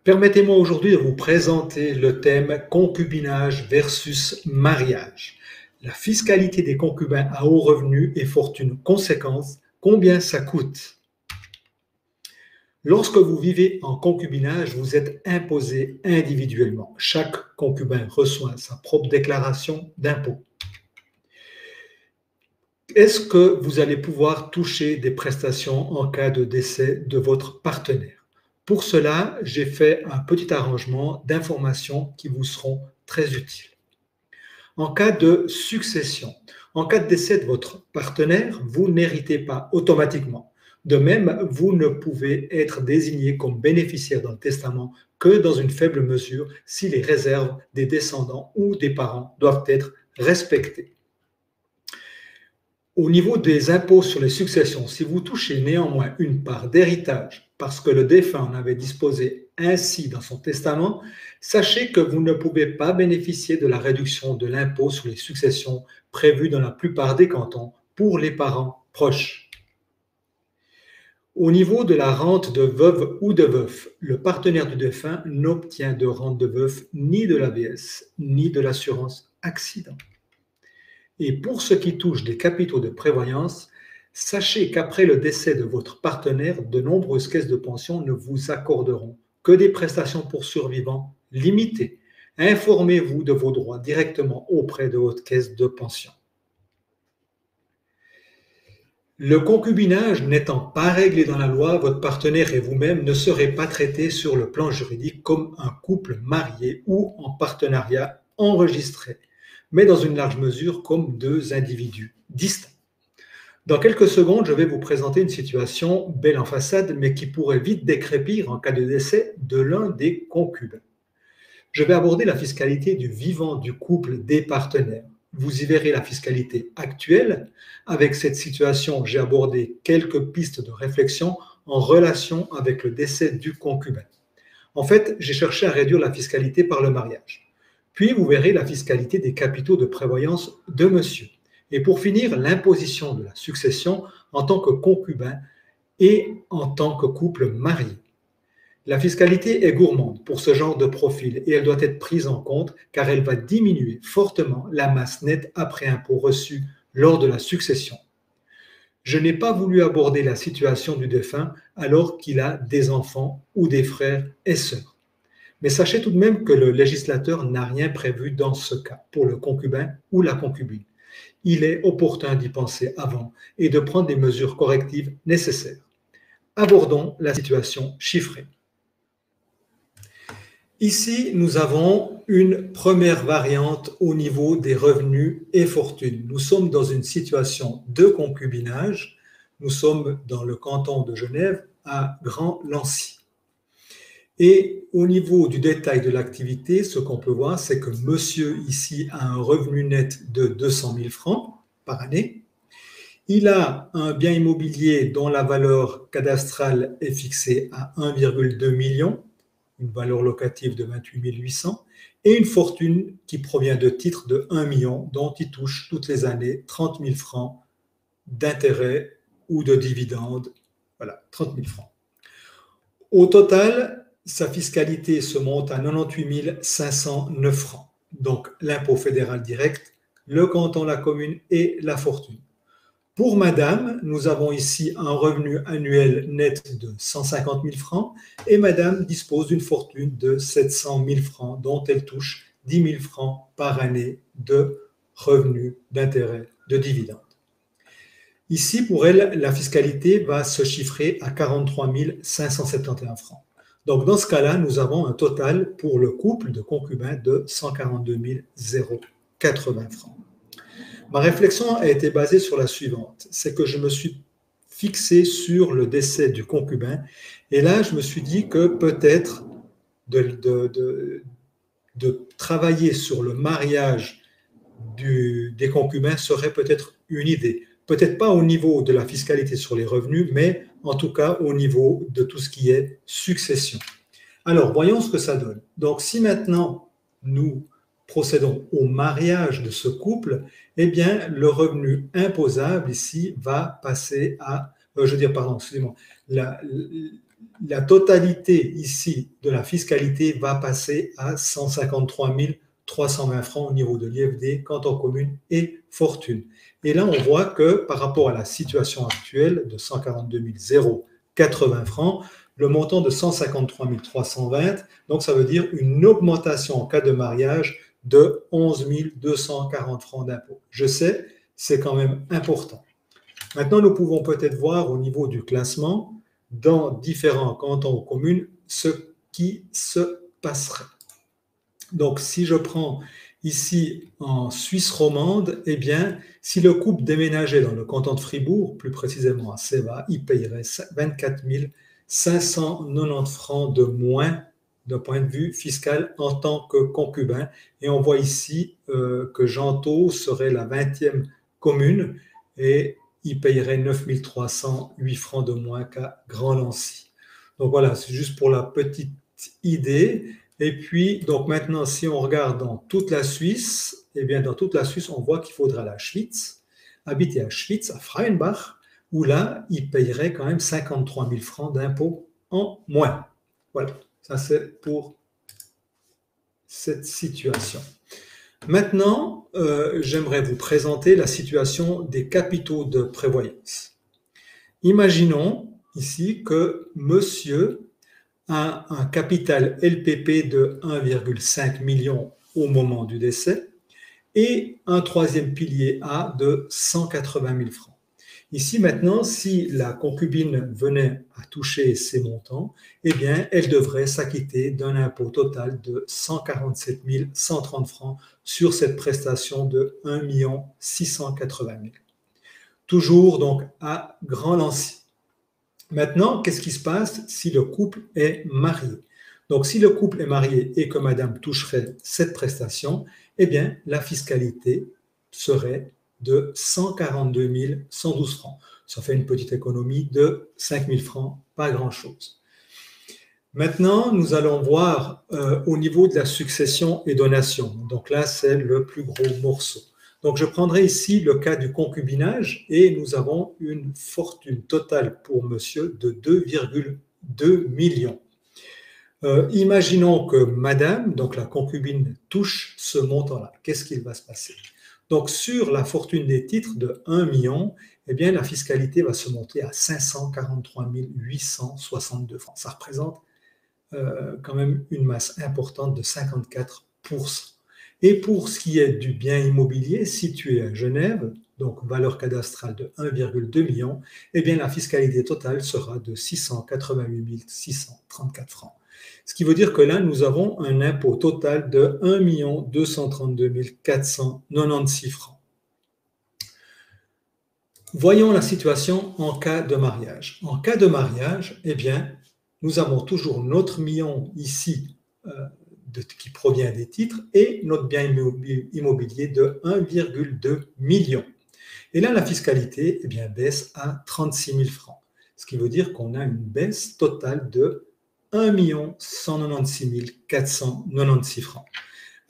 Permettez-moi aujourd'hui de vous présenter le thème concubinage versus mariage. La fiscalité des concubins à haut revenu et fortune conséquence, combien ça coûte? Lorsque vous vivez en concubinage, vous êtes imposé individuellement. Chaque concubin reçoit sa propre déclaration d'impôt. Est-ce que vous allez pouvoir toucher des prestations en cas de décès de votre partenaire? Pour cela, j'ai fait un petit arrangement d'informations qui vous seront très utiles. En cas de succession, en cas de décès de votre partenaire, vous n'héritez pas automatiquement. De même, vous ne pouvez être désigné comme bénéficiaire dans le testament que dans une faible mesure si les réserves des descendants ou des parents doivent être respectées. Au niveau des impôts sur les successions, si vous touchez néanmoins une part d'héritage parce que le défunt en avait disposé ainsi dans son testament, sachez que vous ne pouvez pas bénéficier de la réduction de l'impôt sur les successions prévue dans la plupart des cantons pour les parents proches. Au niveau de la rente de veuve ou de veuf, le partenaire du défunt n'obtient de rente de veuf ni de l'AVS ni de l'assurance accident. Et pour ce qui touche des capitaux de prévoyance, sachez qu'après le décès de votre partenaire, de nombreuses caisses de pension ne vous accorderont que des prestations pour survivants limitées. Informez-vous de vos droits directement auprès de votre caisse de pension. Le concubinage n'étant pas réglé dans la loi, votre partenaire et vous-même ne serez pas traités sur le plan juridique comme un couple marié ou en partenariat enregistré, mais dans une large mesure comme deux individus distincts. Dans quelques secondes, je vais vous présenter une situation belle en façade, mais qui pourrait vite décrépir en cas de décès de l'un des concubins. Je vais aborder la fiscalité du vivant du couple des partenaires. Vous y verrez la fiscalité actuelle. Avec cette situation, j'ai abordé quelques pistes de réflexion en relation avec le décès du concubin. En fait, j'ai cherché à réduire la fiscalité par le mariage. Puis, vous verrez la fiscalité des capitaux de prévoyance de monsieur. Et pour finir, l'imposition de la succession en tant que concubin et en tant que couple marié. La fiscalité est gourmande pour ce genre de profil et elle doit être prise en compte car elle va diminuer fortement la masse nette après impôt reçu lors de la succession. Je n'ai pas voulu aborder la situation du défunt alors qu'il a des enfants ou des frères et sœurs. Mais sachez tout de même que le législateur n'a rien prévu dans ce cas pour le concubin ou la concubine. Il est opportun d'y penser avant et de prendre des mesures correctives nécessaires. Abordons la situation chiffrée. Ici, nous avons une première variante au niveau des revenus et fortunes. Nous sommes dans une situation de concubinage. Nous sommes dans le canton de Genève, à Grand-Lancy. Et au niveau du détail de l'activité, ce qu'on peut voir, c'est que monsieur ici a un revenu net de 200 000 francs par année. Il a un bien immobilier dont la valeur cadastrale est fixée à 1,2 million, une valeur locative de 28 800, et une fortune qui provient de titres de 1 million, dont il touche toutes les années 30 000 francs d'intérêt ou de dividendes. Voilà, 30 000 francs. Au total, sa fiscalité se monte à 98 509 francs. Donc, l'impôt fédéral direct, le canton, la commune et la fortune. Pour madame, nous avons ici un revenu annuel net de 150 000 francs et madame dispose d'une fortune de 700 000 francs dont elle touche 10 000 francs par année de revenus, d'intérêts, de dividendes. Ici, pour elle, la fiscalité va se chiffrer à 43 571 francs. Donc, dans ce cas-là, nous avons un total pour le couple de concubins de 142 080 francs. Ma réflexion a été basée sur la suivante, c'est que je me suis fixé sur le décès du concubin et là, je me suis dit que peut-être de travailler sur le mariage des concubins serait peut-être une idée. Peut-être pas au niveau de la fiscalité sur les revenus, mais en tout cas au niveau de tout ce qui est succession. Alors, voyons ce que ça donne. Donc, si maintenant nous procédons au mariage de ce couple, eh bien, le revenu imposable ici va passer à, excusez-moi, la totalité ici de la fiscalité va passer à 153 320 francs au niveau de l'IFD, canton commune et fortune. Et là, on voit que par rapport à la situation actuelle de 142 080 francs, le montant de 153 320, donc ça veut dire une augmentation en cas de mariage de 11 240 francs d'impôt. Je sais, c'est quand même important. Maintenant, nous pouvons peut-être voir au niveau du classement, dans différents cantons ou communes, ce qui se passerait. Donc, si je prends ici en Suisse romande, eh bien, si le couple déménageait dans le canton de Fribourg, plus précisément à Séva, il payerait 24 590 francs de moins d'un point de vue fiscal en tant que concubin. Et on voit ici que Gentot serait la 20e commune et il payerait 9 308 francs de moins qu'à Grand-Lancy. Donc voilà, c'est juste pour la petite idée. Et puis, donc maintenant, si on regarde dans toute la Suisse, eh bien, dans toute la Suisse, on voit qu'il faudra la Schwyz, habiter à Schwyz, à Freienbach, où là, il payerait quand même 53 000 francs d'impôts en moins. Voilà, ça c'est pour cette situation. Maintenant, j'aimerais vous présenter la situation des capitaux de prévoyance. Imaginons ici que monsieur a un capital LPP de 1,5 million au moment du décès et un troisième pilier A de 180 000 francs. Ici maintenant, si la concubine venait à toucher ces montants, eh bien, elle devrait s'acquitter d'un impôt total de 147 130 francs sur cette prestation de 1 680 000. Toujours donc à Grand-Lancy. Maintenant, qu'est-ce qui se passe si le couple est marié? Donc, si le couple est marié et que madame toucherait cette prestation, eh bien, la fiscalité serait de 142 112 francs. Ça fait une petite économie de 5 000 francs, pas grand-chose. Maintenant, nous allons voir au niveau de la succession et donation. Donc là, c'est le plus gros morceau. Donc, je prendrai ici le cas du concubinage et nous avons une fortune totale pour monsieur de 2,2 millions. Imaginons que madame, donc la concubine, touche ce montant-là. Qu'est-ce qu'il va se passer? Donc, sur la fortune des titres de 1 million, eh bien, la fiscalité va se monter à 543 862 francs. Ça représente quand même une masse importante de 54%. Et pour ce qui est du bien immobilier situé à Genève, donc valeur cadastrale de 1,2 million, eh bien la fiscalité totale sera de 688 634 francs. Ce qui veut dire que là, nous avons un impôt total de 1 232 496 francs. Voyons la situation en cas de mariage. En cas de mariage, eh bien, nous avons toujours notre million ici qui provient des titres et notre bien immobilier de 1,2 million. Et là, la fiscalité eh bien, baisse à 36 000 francs, ce qui veut dire qu'on a une baisse totale de 1 196 496 francs.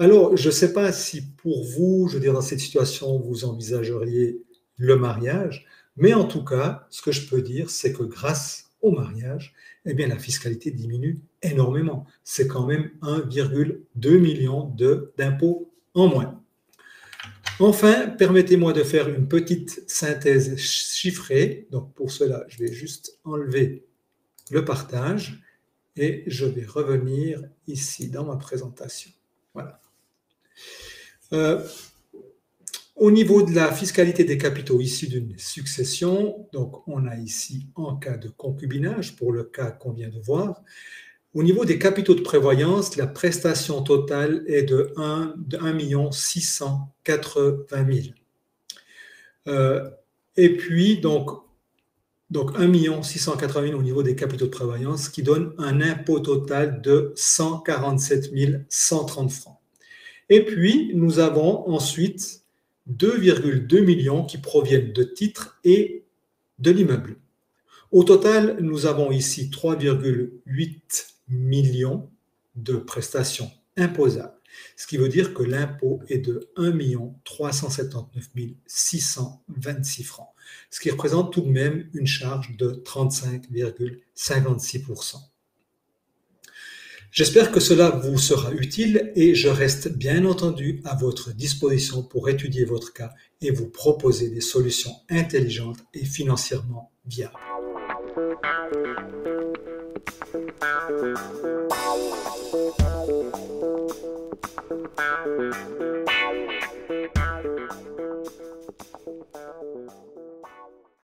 Alors, je ne sais pas si pour vous, je veux dire, dans cette situation, vous envisageriez le mariage, mais en tout cas, ce que je peux dire, c'est que grâce au mariage, eh bien, la fiscalité diminue énormément. C'est quand même 1,2 million d'impôts en moins. Enfin, permettez-moi de faire une petite synthèse chiffrée. Donc, pour cela, je vais juste enlever le partage et je vais revenir ici dans ma présentation. Voilà. Au niveau de la fiscalité des capitaux issus d'une succession, donc on a ici en cas de concubinage, pour le cas qu'on vient de voir. Au niveau des capitaux de prévoyance, la prestation totale est de 1 680 000. Et puis, donc 1 680 000 au niveau des capitaux de prévoyance, qui donne un impôt total de 147 130 francs. Et puis, nous avons ensuite 2,2 millions qui proviennent de titres et de l'immeuble. Au total, nous avons ici 3,8 millions de prestations imposable. Ce qui veut dire que l'impôt est de 1 379 626 francs, ce qui représente tout de même une charge de 35,56%. J'espère que cela vous sera utile et je reste bien entendu à votre disposition pour étudier votre cas et vous proposer des solutions intelligentes et financièrement viables.